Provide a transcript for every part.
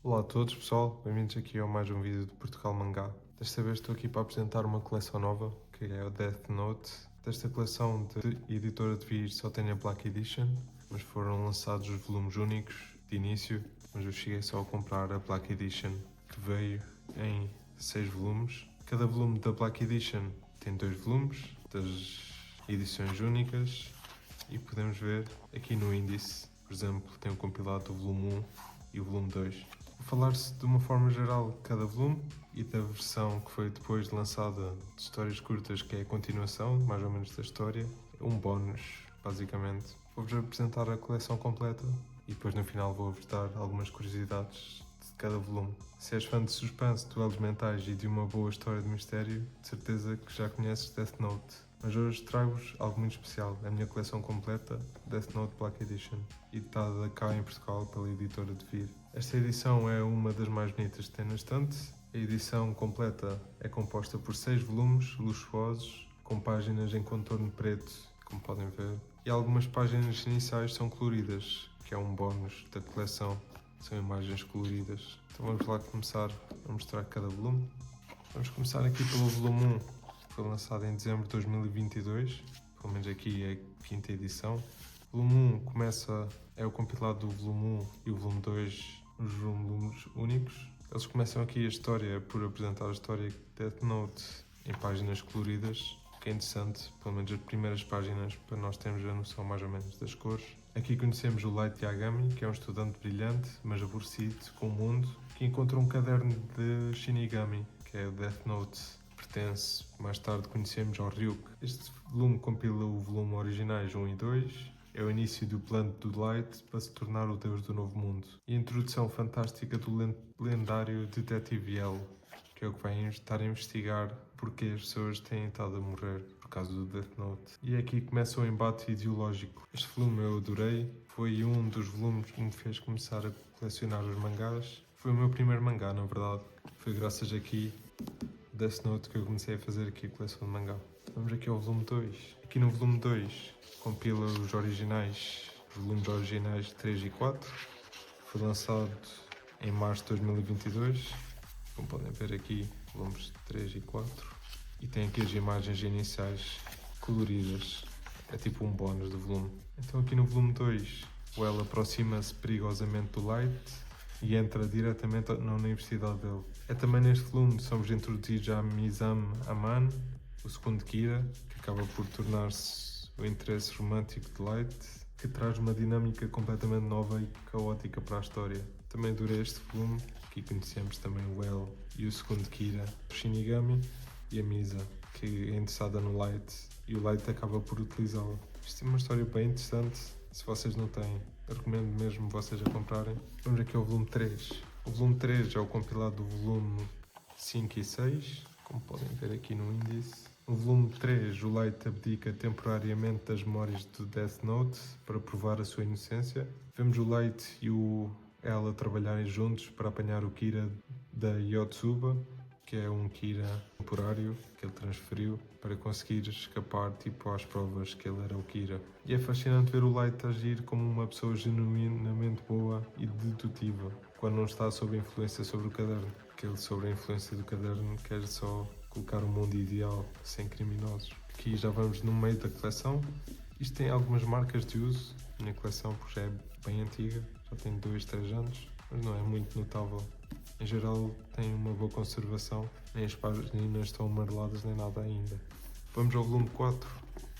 Olá a todos, pessoal, bem-vindos aqui a mais um vídeo de Portugal Mangá. Desta vez estou aqui para apresentar uma coleção nova, que é o Death Note. Desta coleção de editora de Vir só tem a Black Edition, mas foram lançados os volumes únicos de início, mas eu cheguei só a comprar a Black Edition, que veio em 6 volumes. Cada volume da Black Edition tem 2 volumes das edições únicas e podemos ver aqui no índice, por exemplo, tem o compilado do volume 1 e o volume 2. Vou falar-se de uma forma geral de cada volume e da versão que foi depois lançada de histórias curtas, que é a continuação, mais ou menos, da história. Um bónus, basicamente. Vou-vos apresentar a coleção completa e depois no final vou-vos dar algumas curiosidades de cada volume. Se és fã de suspense, duelos mentais e de uma boa história de mistério, de certeza que já conheces Death Note. Mas hoje trago-vos algo muito especial, a minha coleção completa, Death Note Black Edition, editada cá em Portugal pela editora de Vir. Esta edição é uma das mais bonitas que tem na estante. A edição completa é composta por 6 volumes luxuosos, com páginas em contorno preto, como podem ver, e algumas páginas iniciais são coloridas, que é um bónus da coleção, são imagens coloridas. Então vamos lá começar a mostrar cada volume. Vamos começar aqui pelo volume 1. Foi lançado em dezembro de 2022, pelo menos aqui é a quinta edição. O volume 1 é o compilado do volume 1 e o volume 2, os volumes únicos. Eles começam aqui a história por apresentar a história de Death Note em páginas coloridas, que é interessante, pelo menos as primeiras páginas, para nós termos a noção mais ou menos das cores. Aqui conhecemos o Light Yagami, que é um estudante brilhante, mas aborrecido com o mundo, que encontra um caderno de Shinigami, que é o Death Note. Pertence, mais tarde conhecemos ao Ryuk. Este volume compila o volume originais 1 e 2, é o início do plano do Light para se tornar o deus do novo mundo. E a introdução fantástica do lendário Detetive Yell, que é o que vai estar a investigar porque as pessoas têm estado a morrer por causa do Death Note. E aqui começa o embate ideológico. Este volume eu adorei, foi um dos volumes que me fez começar a colecionar os mangás. Foi o meu primeiro mangá, na verdade. Foi graças aqui Death Note que eu comecei a fazer aqui a coleção de mangá. Vamos aqui ao volume 2. Aqui no volume 2 compila os volumes originais 3 e 4. Foi lançado em março de 2022. Como podem ver aqui, volumes 3 e 4. E tem aqui as imagens iniciais coloridas. É tipo um bónus do volume. Então aqui no volume 2, o L aproxima-se perigosamente do Light e entra diretamente na universidade dele. É também neste volume que somos introduzidos a Mizame Aman, o segundo Kira, que acaba por tornar-se o interesse romântico de Light, que traz uma dinâmica completamente nova e caótica para a história. Também adorei este volume, aqui conhecemos também o El e o segundo Kira, o Shinigami e a Misa, que é interessada no Light e o Light acaba por utilizá-la. Isto é uma história bem interessante, se vocês não têm, recomendo mesmo vocês a comprarem. Vamos aqui ao volume 3. O volume 3 é o compilado do volume 5 e 6, como podem ver aqui no índice. No volume 3, o Light abdica temporariamente das memórias do Death Note para provar a sua inocência. Vemos o Light e o L trabalharem juntos para apanhar o Kira da Yotsuba, que é um Kira temporário que ele transferiu para conseguir escapar tipo às provas que ele era o Kira. E é fascinante ver o Light agir como uma pessoa genuinamente boa e dedutiva quando não está sob influência sobre o caderno. Que ele, sobre a influência do caderno, quer só colocar um mundo ideal sem criminosos. Aqui já vamos no meio da coleção. Isto tem algumas marcas de uso. A minha coleção, porque já é bem antiga, já tem 2, 3 anos, mas não é muito notável. Em geral tem uma boa conservação, nem as páginas estão amareladas nem nada ainda. Vamos ao volume 4,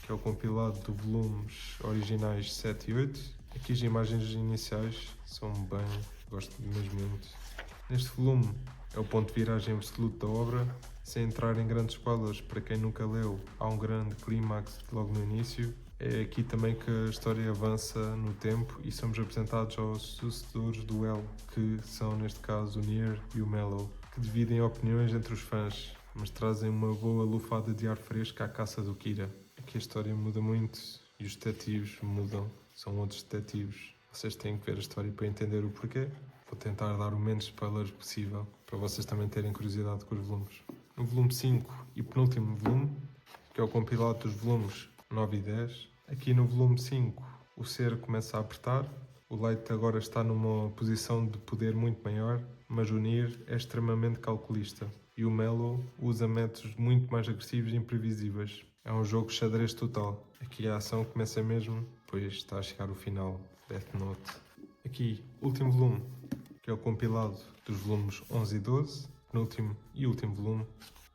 que é o compilado de volumes originais 7 e 8. Aqui as imagens iniciais são bem, gosto mesmo muito. Neste volume é o ponto de viragem absoluto da obra, sem entrar em grandes spoilers para quem nunca leu, há um grande clímax logo no início. É aqui também que a história avança no tempo e somos apresentados aos sucessores do El, que são neste caso o Nier e o Mellow, que dividem opiniões entre os fãs, mas trazem uma boa lufada de ar fresco à caça do Kira. Aqui a história muda muito e os detetives mudam, são outros detetives. Vocês têm que ver a história para entender o porquê. Vou tentar dar o menos spoilers possível, para vocês também terem curiosidade com os volumes. No volume 5 e penúltimo volume, que é o compilado dos volumes 9 e 10, aqui no volume 5 o ser começa a apertar O Light agora está numa posição de poder muito maior, mas o Nier é extremamente calculista. E o Mellow usa métodos muito mais agressivos e imprevisíveis. É um jogo xadrez total. Aqui a ação começa mesmo, pois está a chegar o final. Death Note. Aqui, último volume, que é o compilado dos volumes 11 e 12, penúltimo e último volume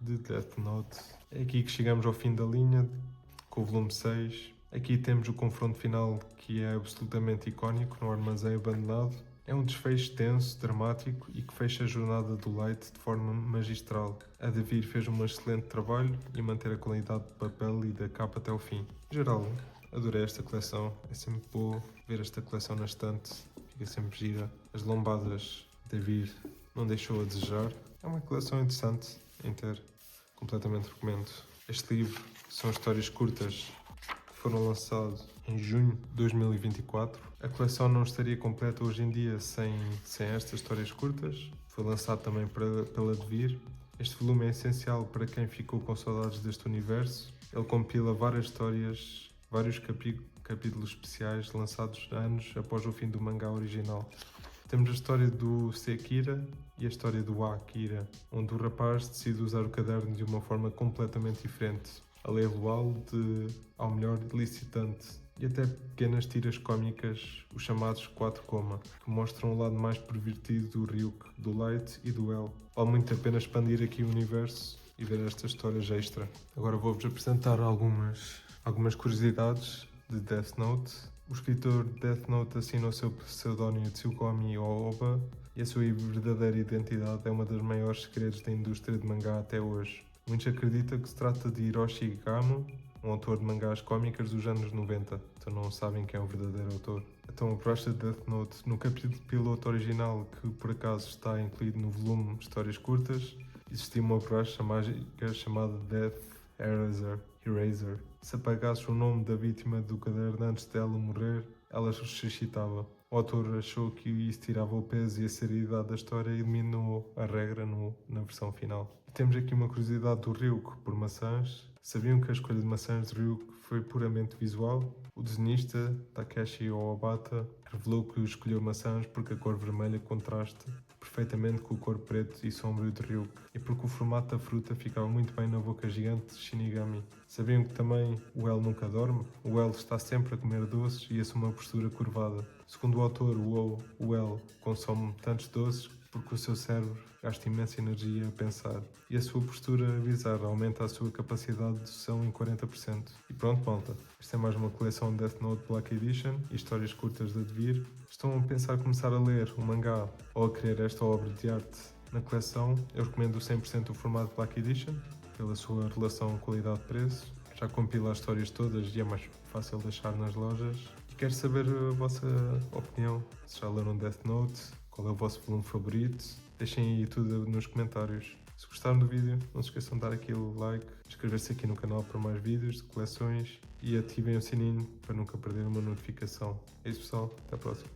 de Death Note. É aqui que chegamos ao fim da linha, com o volume 6. Aqui temos o confronto final, que é absolutamente icónico, no armazém abandonado. É um desfecho tenso, dramático e que fecha a jornada do Light de forma magistral. A Devir fez um excelente trabalho e manter a qualidade do papel e da capa até o fim. Em geral, adorei esta coleção. É sempre bom ver esta coleção na estante. Fica sempre gira. As lombadas de Devir não deixou a desejar. É uma coleção interessante em ter. Completamente recomendo. Este livro são histórias curtas que foram lançadas em junho de 2024. A coleção não estaria completa hoje em dia sem estas histórias curtas. Foi lançado também pela Devir. Este volume é essencial para quem ficou com saudades deste universo. Ele compila várias histórias, vários capítulos especiais lançados anos após o fim do mangá original. Temos a história do Sekira e a história do Akira, onde o rapaz decide usar o caderno de uma forma completamente diferente, a levá-lo ao melhor licitante, e até pequenas tiras cómicas, os chamados 4 coma, que mostram o lado mais pervertido do Ryuk, do Light e do L. Vale muito a pena expandir aqui o universo e ver estas histórias extra. Agora vou-vos apresentar algumas curiosidades de Death Note. O escritor de Death Note assina o seu pseudónimo Tsukomi Ooba e a sua verdadeira identidade é uma das maiores segredos da indústria de mangá até hoje. Muitos acreditam que se trata de Hiroshi Gamo, um autor de mangás cómicas dos anos 90, então não sabem quem é o verdadeiro autor. Então a brocha de Death Note, no capítulo piloto original, que por acaso está incluído no volume Histórias Curtas, existia uma brocha mágica chamada Death Eraser. Se apagasses o nome da vítima do caderno antes dela morrer, ela ressuscitava. O autor achou que isso tirava o peso e a seriedade da história e eliminou a regra na versão final. E temos aqui uma curiosidade do Ryuk por maçãs. Sabiam que a escolha de maçãs de Ryuk foi puramente visual? O desenhista Takeshi Obata revelou que escolheu maçãs porque a cor vermelha contrasta perfeitamente com o cor preto e sombrio de Ryuk e porque o formato da fruta ficava muito bem na boca gigante de Shinigami. Sabiam que também o L nunca dorme? O L está sempre a comer doces e assume uma postura curvada. Segundo o autor, o L consome tantos doces porque o seu cérebro gasta imensa energia a pensar e a sua postura bizarra aumenta a sua capacidade de dedução em 40%. E pronto, malta. Esta é mais uma coleção de Death Note Black Edition e histórias curtas de Devir. Estão a pensar começar a ler o mangá ou a querer esta obra de arte na coleção? Eu recomendo 100% o formato Black Edition pela sua relação qualidade-preço. Já compila as histórias todas e é mais fácil de achar nas lojas. E quero saber a vossa opinião. Se já leram Death Note, qual é o vosso volume favorito? Deixem aí tudo nos comentários. Se gostaram do vídeo, não se esqueçam de dar aquele like, inscrever-se aqui no canal para mais vídeos de coleções e ativem o sininho para nunca perder uma notificação. É isso, pessoal, até a próxima.